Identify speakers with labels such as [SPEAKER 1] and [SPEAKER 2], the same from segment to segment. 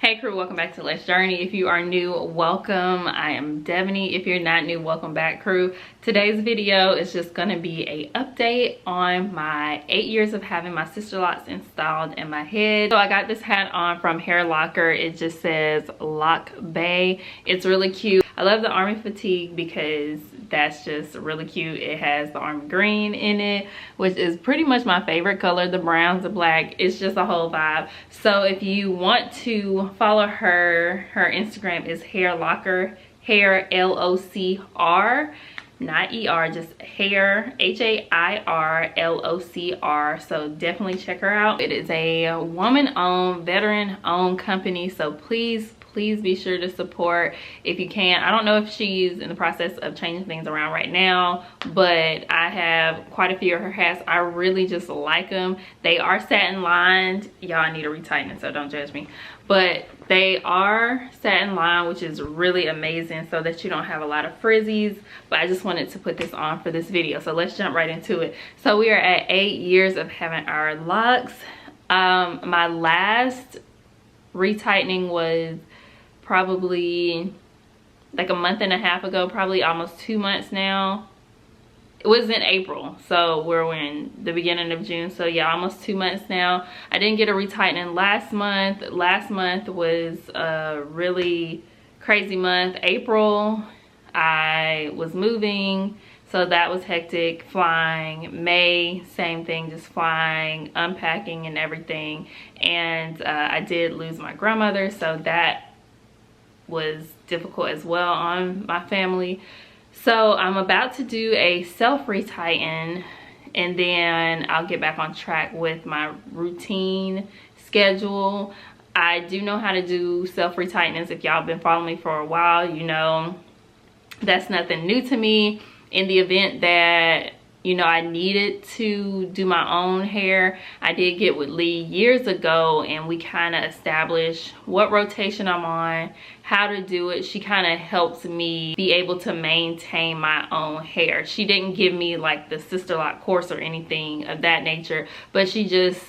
[SPEAKER 1] Hey crew, welcome back to Letsjourney. If you are new, welcome. I am Deviny. If you're not new, welcome back crew. Today's video is just going to be a update on my 8 years of having my Sisterlocks installed in my head. So I got this hat on from Hair Locker. It just says Lock Bay. It's really cute. I love the army fatigue because that's just really cute. It has the army green in it, which is pretty much my favorite color. The browns, the black, it's just a whole vibe. So if you want to follow her Instagram is Hair Locker, hair LOCR, not ER, just hair HAIR LOCR. So definitely check her out. It is a woman-owned, veteran-owned company, so please be sure to support if you can. I don't know if she's in the process of changing things around right now, but I have quite a few of her hats. I really just like them. They are satin lined. Y'all need a retightening, so don't judge me. But they are satin lined, which is really amazing so that you don't have a lot of frizzies. But I just wanted to put this on for this video, so let's jump right into it. So we are at 8 years of having our locks. My last retightening was probably like a month and a half ago, probably almost 2 months now. It was in April, so we're in the beginning of June, so yeah, almost 2 months now. I didn't get a retightening last month. Last month was a really crazy month. April, I was moving, so that was hectic, flying. May, same thing, just flying, unpacking and everything. And I did lose my grandmother, so that was difficult as well on my family. So I'm about to do a self-retighten, and then I'll get back on track with my routine schedule. I do know how to do self-retightens. If y'all been following me for a while, you know that's nothing new to me. In the event that I needed to do my own hair, I did get with Lee years ago, and we kind of established what rotation I'm on, how to do it. She kind of helps me be able to maintain my own hair. She didn't give me like the Sisterlock course or anything of that nature, but she just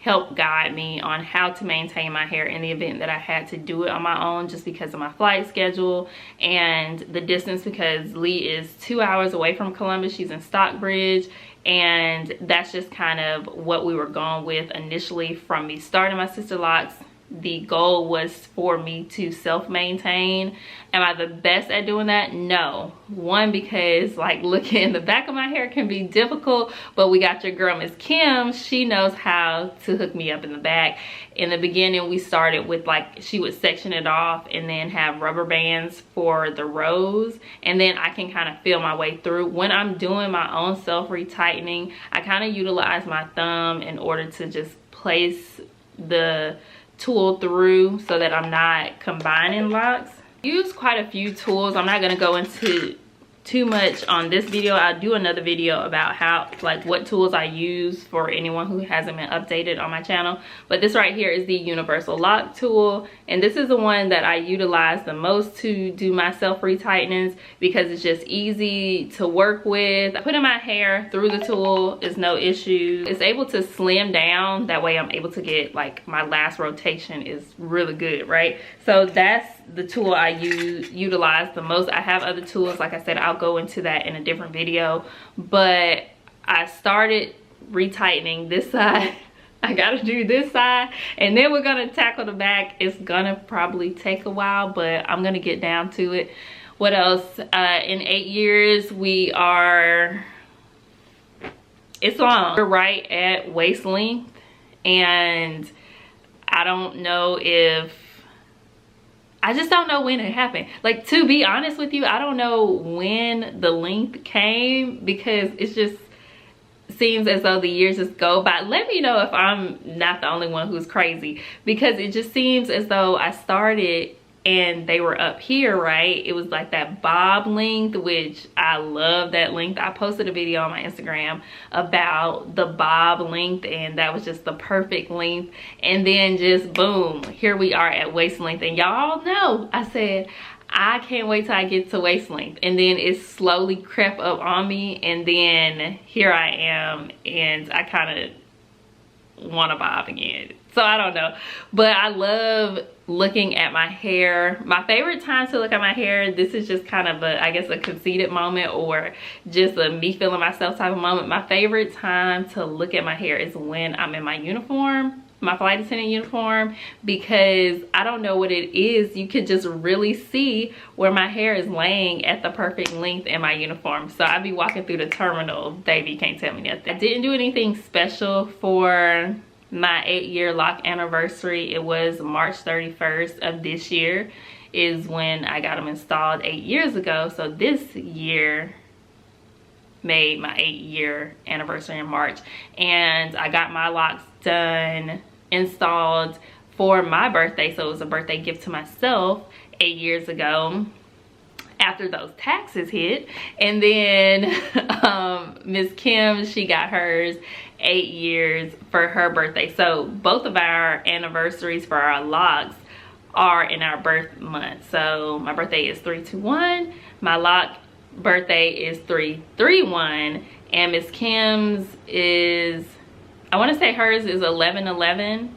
[SPEAKER 1] helped guide me on how to maintain my hair in the event that I had to do it on my own, just because of my flight schedule and the distance, because Lee is 2 hours away from Columbus. She's in Stockbridge, and that's just kind of what we were going with initially from me starting my Sisterlocks. The goal was for me to self-maintain. Am I the best at doing that? No. One, because like looking in the back of my hair can be difficult, but we got your girl Miss Kim. She knows how to hook me up in the back. In the beginning, we started with like, she would section it off and then have rubber bands for the rows, and then I can kind of feel my way through. When I'm doing my own self-retightening, I kind of utilize my thumb in order to just place the tool through so that I'm not combining locks. Use quite a few tools. I'm not going to go into too much on this video. I'll do another video about how, like, what tools I use for anyone who hasn't been updated on my channel. But this right here is the universal lock tool, and this is the one that I utilize the most to do my self-retightenings because it's just easy to work with. Putting my hair through the tool is no issue. It's able to slim down, that way I'm able to get like my last rotation is really good, right? So that's the tool I utilize the most. I have other tools, like I said, I'll go into that in a different video, but I started retightening this side. I gotta do this side, and then we're gonna tackle the back. It's gonna probably take a while, but I'm gonna get down to it. What else? In 8 years, it's long. We're right at waist length, and I don't know if, I just don't know when it happened. Like, to be honest with you, I don't know when the length came, because it just seems as though the years just go by. Let me know if I'm not the only one who's crazy, because it just seems as though I started and they were up here, right? It was like that bob length, which I love that length. I posted a video on my Instagram about the bob length, and that was just the perfect length. And then just boom, here we are at waist length. And y'all know I said I can't wait till I get to waist length, and then it slowly crept up on me, and then here I am, and I kind of want to bob again. So I don't know, but I love looking at my hair. My favorite time to look at my hair, this is just kind of a, I guess, a conceited moment or just a me feeling myself type of moment. My favorite time to look at my hair is when I'm in my uniform, my flight attendant uniform, because I don't know what it is. You could just really see where my hair is laying at the perfect length in my uniform. So I'd be walking through the terminal, baby, you can't tell me nothing. I didn't do anything special for my 8-year lock anniversary. It was March 31st of this year is when I got them installed 8 years ago. So this year made my 8-year anniversary in March, and I got my locks done, installed for my birthday. So it was a birthday gift to myself 8 years ago after those taxes hit. And then Miss Kim, she got hers 8 years for her birthday. So both of our anniversaries for our locks are in our birth month. So my birthday is 3/2/1, my lock birthday is 3/3/1, and Miss Kim's is, I want to say hers is 11/11.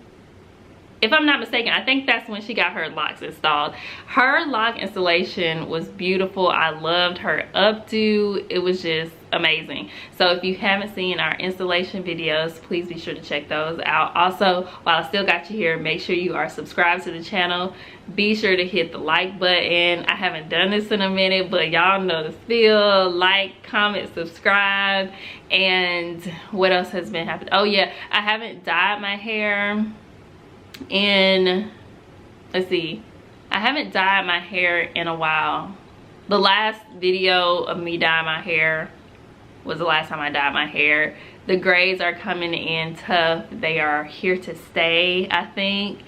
[SPEAKER 1] If I'm not mistaken, I think that's when she got her locks installed. Her lock installation was beautiful. I loved her updo. It was just amazing. So if you haven't seen our installation videos, please be sure to check those out. Also, while I still got you here, make sure you are subscribed to the channel. Be sure to hit the like button. I haven't done this in a minute, but y'all know the feel. Like, comment, subscribe. And what else has been happening? Oh yeah, I haven't dyed my hair in, let's see, I haven't dyed my hair in a while. The last video of me dyeing my hair was the last time I dyed my hair. The grays are coming in tough. They are here to stay, I think.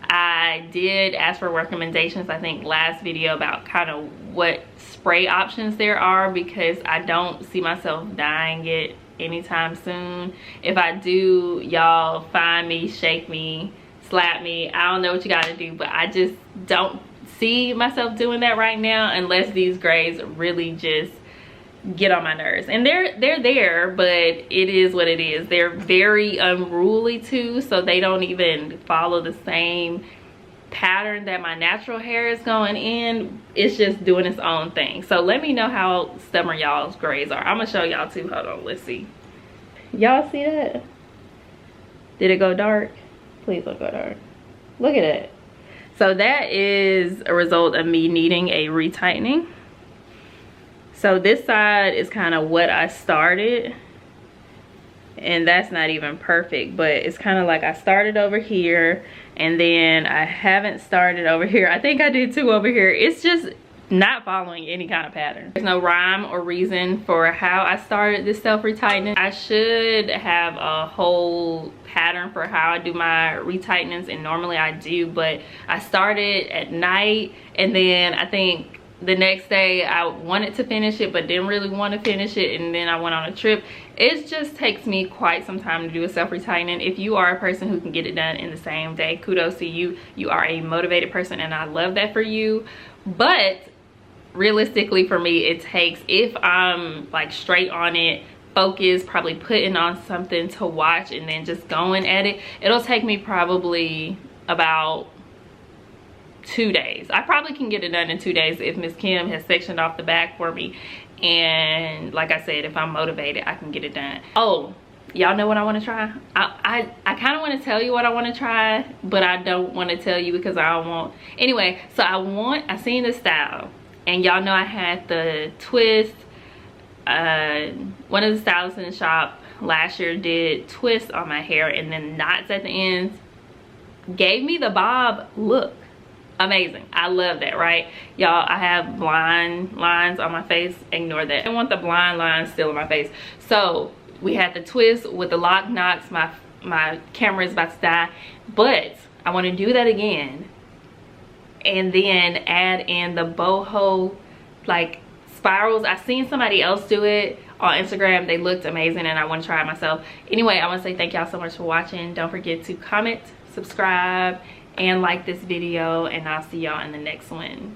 [SPEAKER 1] I did ask for recommendations, I think last video, about kind of what spray options there are, because I don't see myself dyeing it anytime soon. If I do, y'all find me, shake me, slap me. I don't know what you gotta do, but I just don't see myself doing that right now unless these grays really just get on my nerves. And they're there, but it is what it is. They're very unruly too, so they don't even follow the same pattern that my natural hair is going in. It's just doing its own thing. So let me know how stubborn y'all's grays are. I'm gonna show y'all too. Hold on, let's see. Y'all see that? Did it go dark? Please don't go dark. Look at it. So that is a result of me needing a retightening. So this side is kind of what I started, and that's not even perfect, but it's kind of like I started over here and then I haven't started over here. I think I did two over here. It's just not following any kind of pattern. There's no rhyme or reason for how I started this self-retightening. I should have a whole pattern for how I do my retightenings, and normally I do, but I started at night, and then I think the next day I wanted to finish it but didn't really want to finish it, and then I went on a trip. It just takes me quite some time to do a self-retightening. If you are a person who can get it done in the same day, kudos to you. You are a motivated person, and I love that for you. But realistically for me, it takes, if I'm like straight on it, focus, probably putting on something to watch and then just going at it, it'll take me probably about 2 days. I probably can get it done in 2 days if Miss Kim has sectioned off the back for me, and like I said, if I'm motivated, I can get it done. Oh, y'all know what I want to try? I kind of want to tell you what I want to try, but I don't want to tell you because I don't want. Anyway, so I seen this style, and y'all know I had the twist. One of the stylists in the shop last year did twists on my hair and then knots at the ends. Gave me the bob look. Amazing. I love that, right? Y'all, I have blind lines on my face. Ignore that. I want the blind lines still on my face. So we had the twist with the lock knots. My camera is about to die, but I want to do that again and then add in the boho like spirals. I seen somebody else do it on Instagram. They looked amazing, and I want to try it myself. Anyway, I want to say thank y'all so much for watching. Don't forget to comment, subscribe, and like this video, and I'll see y'all in the next one.